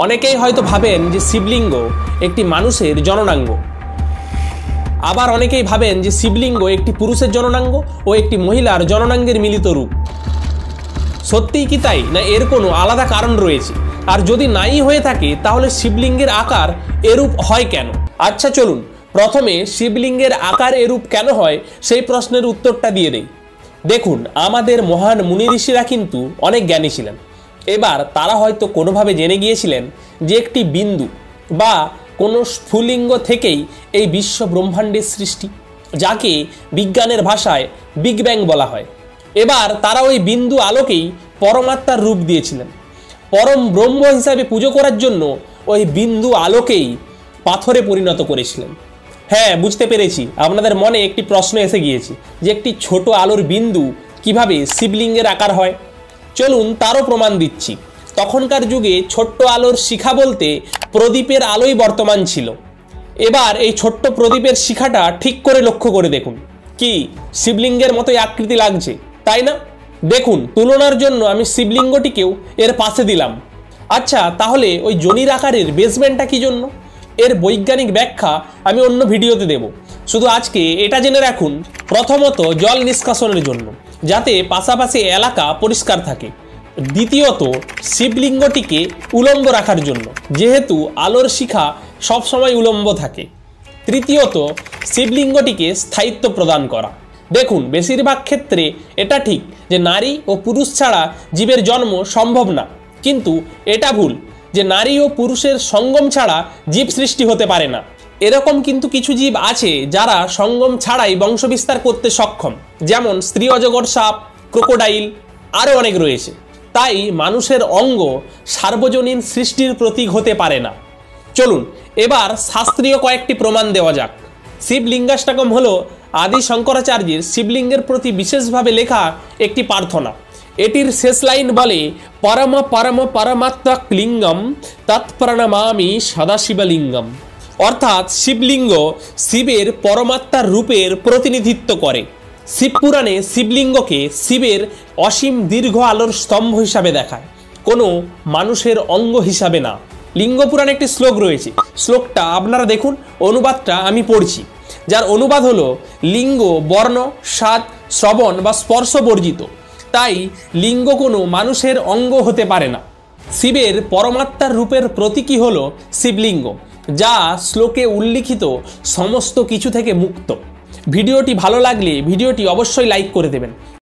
অনেকেই হয়তো ভাবেন যে শিবলিঙ্গ একটি মানুষের জননাঙ্গ, আবার অনেকেই ভাবেন যে শিবলিঙ্গ একটি পুরুষের জননাঙ্গ ও একটি মহিলার জননাঙ্গের মিলিত রূপ। সত্যিই কি তাই, না এর কোনো আলাদা কারণ রয়েছে? আর যদি নাই হয়ে থাকে তাহলে শিবলিঙ্গের আকার এরূপ হয় কেন? আচ্ছা চলুন প্রথমে শিবলিঙ্গের আকার এরূপ কেন হয় সেই প্রশ্নের উত্তরটা দিয়ে দেই। দেখুন, আমাদের মহান মুনি ঋষিরা কিন্তু অনেক জ্ঞানী ছিলেন। এবার তারা হয়তো কোনোভাবে জেনে গিয়েছিলেন যে একটি বিন্দু বা কোনো স্ফুলিঙ্গ থেকেই এই বিশ্ব ব্রহ্মাণ্ডের সৃষ্টি, যাকে বিজ্ঞানের ভাষায় বিগ ব্যাং বলা হয়। এবার তারা ওই বিন্দু আলোকেই পরমাত্মার রূপ দিয়েছিলেন। পরম ব্রহ্ম হিসাবে পুজো করার জন্য ওই বিন্দু আলোকেই পাথরে পরিণত করেছিলেন। হ্যাঁ, বুঝতে পেরেছি, আপনাদের মনে একটি প্রশ্ন এসে গিয়েছে যে একটি ছোট আলোর বিন্দু কিভাবে শিবলিঙ্গের আকার হয়। চলুন তারও প্রমাণ দিচ্ছি। তখনকার যুগে ছোট্ট আলোর শিখা বলতে প্রদীপের আলোই বর্তমান ছিল। এবার এই ছোট্ট প্রদীপের শিখাটা ঠিক করে লক্ষ্য করে দেখুন, কি শিবলিঙ্গের মতোই আকৃতি লাগছে, তাই না? দেখুন, তুলনার জন্য আমি শিবলিঙ্গটিকেও এর পাশে দিলাম। আচ্ছা, তাহলে ওই জনির আকারের বেসমেন্টটা কি জন্য? এর বৈজ্ঞানিক ব্যাখ্যা আমি অন্য ভিডিওতে দেব। শুধু আজকে এটা জেনে রাখুন, প্রথমত জল নিষ্কাশনের জন্য, যাতে পাশাপাশি এলাকা পরিষ্কার থাকে। দ্বিতীয়ত শিবলিঙ্গটিকে উলম্ব রাখার জন্য, যেহেতু আলোর শিখা সবসময় উলম্ব থাকে। তৃতীয়ত শিবলিঙ্গটিকে স্থায়িত্ব প্রদান করা। দেখুন, বেশিরভাগ ক্ষেত্রে এটা ঠিক যে নারী ও পুরুষ ছাড়া জীবের জন্ম সম্ভব না, কিন্তু এটা ভুল যে নারী ও পুরুষের সঙ্গম ছাড়া জীব সৃষ্টি হতে পারে না। এরকম কিন্তু কিছু জীব আছে যারা সঙ্গম ছাড়াই বংশবিস্তার করতে সক্ষম, যেমন স্ত্রী অজগর সাপ, ক্রোকোডাইল, আরও অনেক রয়েছে। তাই মানুষের অঙ্গ সার্বজনীন সৃষ্টির প্রতীক হতে পারে না। চলুন এবার শাস্ত্রীয় কয়েকটি প্রমাণ দেওয়া যাক। শিবলিঙ্গাষ্টকম হলো আদি শঙ্করাচার্যের শিবলিঙ্গের প্রতি বিশেষভাবে লেখা একটি প্রার্থনা। এটির শেষ লাইন বলে, পরম পরম পরমাত্মক লিঙ্গম তৎপ্রণমামি সদাশিবলিঙ্গম। অর্থাৎ শিবলিঙ্গ শিবের পরমাত্মার রূপের প্রতিনিধিত্ব করে। শিবপুরাণে শিবলিঙ্গকে শিবের অসীম দীর্ঘ আলোর স্তম্ভ হিসাবে দেখায়, কোনো মানুষের অঙ্গ হিসাবে না। লিঙ্গপুরাণে একটি শ্লোক রয়েছে, শ্লোকটা আপনারা দেখুন, অনুবাদটা আমি পড়ছি, যার অনুবাদ হলো, লিঙ্গ বর্ণ, স্বাদ, শ্রবণ বা স্পর্শ বর্জিত, তাই লিঙ্গ কোনো মানুষের অঙ্গ হতে পারে না। শিবের পরমাত্মার রূপের প্রতীকী হলো শিবলিঙ্গ, যা শ্লোকে উল্লিখিত সমস্ত কিছু থেকে মুক্ত। ভিডিওটি ভালো লাগলে ভিডিওটি অবশ্যই লাইক করে দেবেন।